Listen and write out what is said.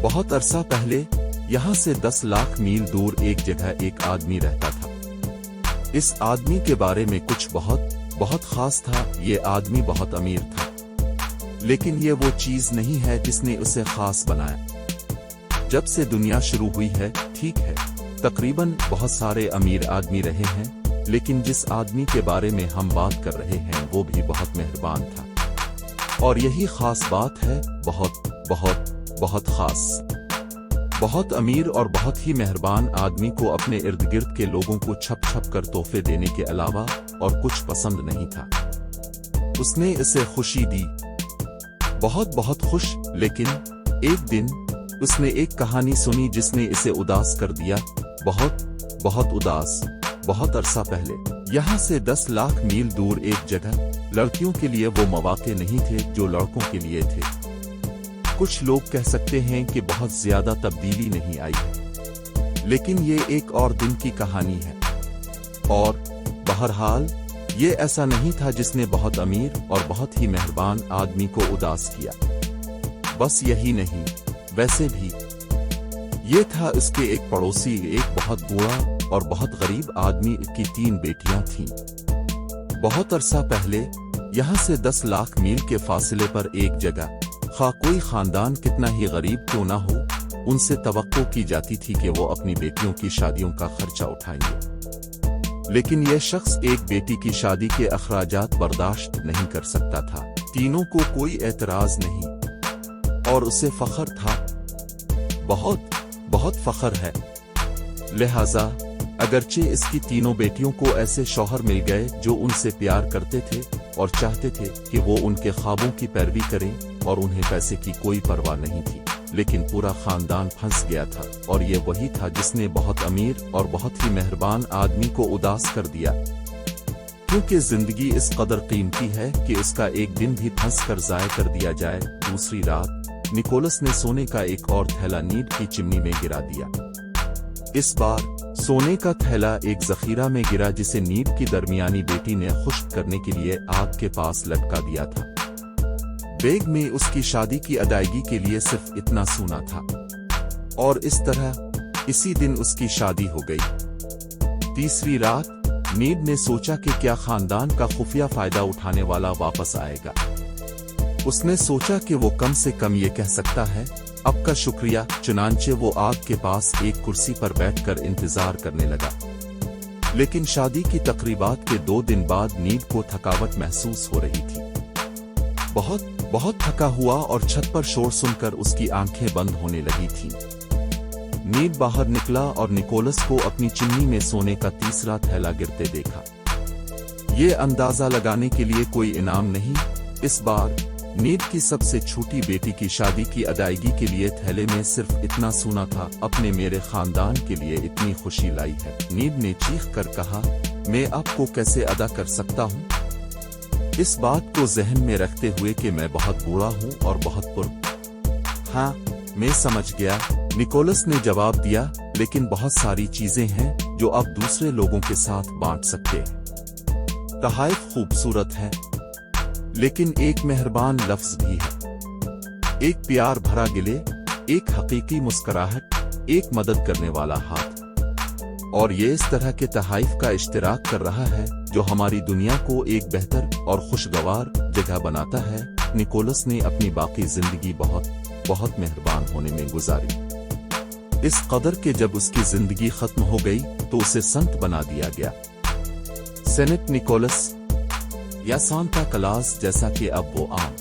بہت عرصہ پہلے یہاں سے 10 لاکھ میل دور ایک جگہ ایک آدمی رہتا تھا۔ اس آدمی کے بارے میں کچھ بہت خاص تھا۔ یہ آدمی بہت امیر تھا، لیکن یہ وہ چیز نہیں ہے جس نے اسے خاص بنایا۔ جب سے دنیا شروع ہوئی ہے، ٹھیک ہے، تقریباً بہت سارے امیر آدمی رہے ہیں، لیکن جس آدمی کے بارے میں ہم بات کر رہے ہیں وہ بھی بہت مہربان تھا۔ اور یہی خاص بات ہے، بہت خاص۔ بہت امیر اور بہت ہی مہربان آدمی کو اپنے ارد گرد کے لوگوں کو چھپ کر تحفے دینے کے علاوہ اور کچھ پسند نہیں تھا۔ اس نے اسے خوشی دی، بہت خوش، لیکن ایک دن اس نے ایک کہانی سنی جس نے اسے اداس کر دیا، بہت اداس۔ بہت عرصہ پہلے یہاں سے 10 لاکھ میل دور ایک جگہ لڑکیوں کے لیے وہ مواقع نہیں تھے جو لڑکوں کے لیے تھے۔ کچھ لوگ کہہ سکتے ہیں کہ بہت زیادہ تبدیلی نہیں آئی ہے، لیکن یہ ایک اور دن کی کہانی ہے۔ اور بہرحال یہ ایسا نہیں تھا جس نے بہت امیر اور بہت ہی مہربان آدمی کو اداس کیا۔ بس یہی نہیں، ویسے بھی یہ تھا اس کے ایک پڑوسی، ایک بہت بوڑھا اور بہت غریب آدمی کی 3 بیٹیاں تھیں۔ بہت عرصہ پہلے یہاں سے 10 لاکھ میل کے فاصلے پر ایک جگہ، خواہ کوئی خاندان کتنا ہی غریب کیوں نہ ہو، ان سے توقع کی جاتی تھی کہ وہ اپنی بیٹیوں کی شادیوں کا خرچہ اٹھائیں گے، لیکن یہ شخص ایک بیٹی کی شادی کے اخراجات برداشت نہیں کر سکتا تھا۔ تینوں کو کوئی اعتراض نہیں، اور اسے فخر تھا، بہت فخر ہے۔ لہذا اگرچہ اس کی تینوں بیٹیوں کو ایسے شوہر مل گئے جو ان سے پیار کرتے تھے اور چاہتے تھے کہ وہ ان کے خوابوں کی پیروی کریں، اور انہیں پیسے کی کوئی پرواہ نہیں تھی، لیکن پورا خاندان پھنس گیا تھا، اور یہ وہی تھا جس نے بہت امیر اور بہت ہی مہربان آدمی کو اداس کر دیا۔ کیونکہ زندگی اس قدر قیمتی ہے کہ اس کا ایک دن بھی پھنس کر ضائع کر دیا جائے۔ دوسری رات نکولس نے سونے کا ایک اور تھیلا نیب کی چمنی میں گرا دیا۔ اس بار سونے کا تھیلا ایک ذخیرہ میں گرا جسے نیب کی درمیانی بیٹی نے خشک کرنے کے لیے آگ کے پاس لٹکا دیا تھا۔ بیگ میں اس کی شادی کی ادائیگی کے لیے صرف اتنا سونا تھا، اور اس طرح اسی دن اس کی شادی ہو گئی۔ تیسری رات نیب نے سوچا کہ کیا خاندان کا خفیہ فائدہ اٹھانے والا واپس آئے گا۔ اس نے سوچا کہ وہ کم سے کم یہ کہہ سکتا ہے، اب کا شکریہ۔ چنانچہ وہ آگ کے پاس ایک کرسی پر بیٹھ کر انتظار کرنے لگا۔ لیکن شادی کی تقریبات کے 2 دن بعد نیب کو تھکاوٹ محسوس ہو رہی تھی، بہت تھکا ہوا، اور چھت پر شور سن کر اس کی آنکھیں بند ہونے لگی تھیں۔ نیب باہر نکلا اور نکولس کو اپنی چمنی میں سونے کا تیسرا تھیلا گرتے دیکھا۔ یہ اندازہ لگانے کے لیے کوئی انعام نہیں، اس بار نیب کی سب سے چھوٹی بیٹی کی شادی کی ادائیگی کے لیے تھیلے میں صرف اتنا سونا تھا۔ اپنے میرے خاندان کے لیے اتنی خوشی لائی ہے، نیب نے چیخ کر کہا، میں آپ کو کیسے ادا کر سکتا ہوں؟ اس بات کو ذہن میں رکھتے ہوئے کہ میں بہت بوڑھا ہوں اور ہاں میں سمجھ گیا، نکولس نے جواب دیا، لیکن بہت ساری چیزیں ہیں جو آپ دوسرے لوگوں کے ساتھ بانٹ سکتے ہیں۔ تحائف خوبصورت ہے، لیکن ایک مہربان لفظ بھی ہے، ایک پیار بھرا گلے، ایک حقیقی مسکراہٹ، ایک مدد کرنے والا ہاتھ، اور یہ اس طرح کے تحائف کا اشتراک کر رہا ہے جو ہماری دنیا کو ایک بہتر اور خوشگوار جگہ بناتا ہے۔ نکولس نے اپنی باقی زندگی بہت مہربان ہونے میں گزاری، اس قدر کہ جب اس کی زندگی ختم ہو گئی تو اسے سنت بنا دیا گیا۔ سینٹ نکولس یا سانتا کلاز جیسا کہ اب وہ عام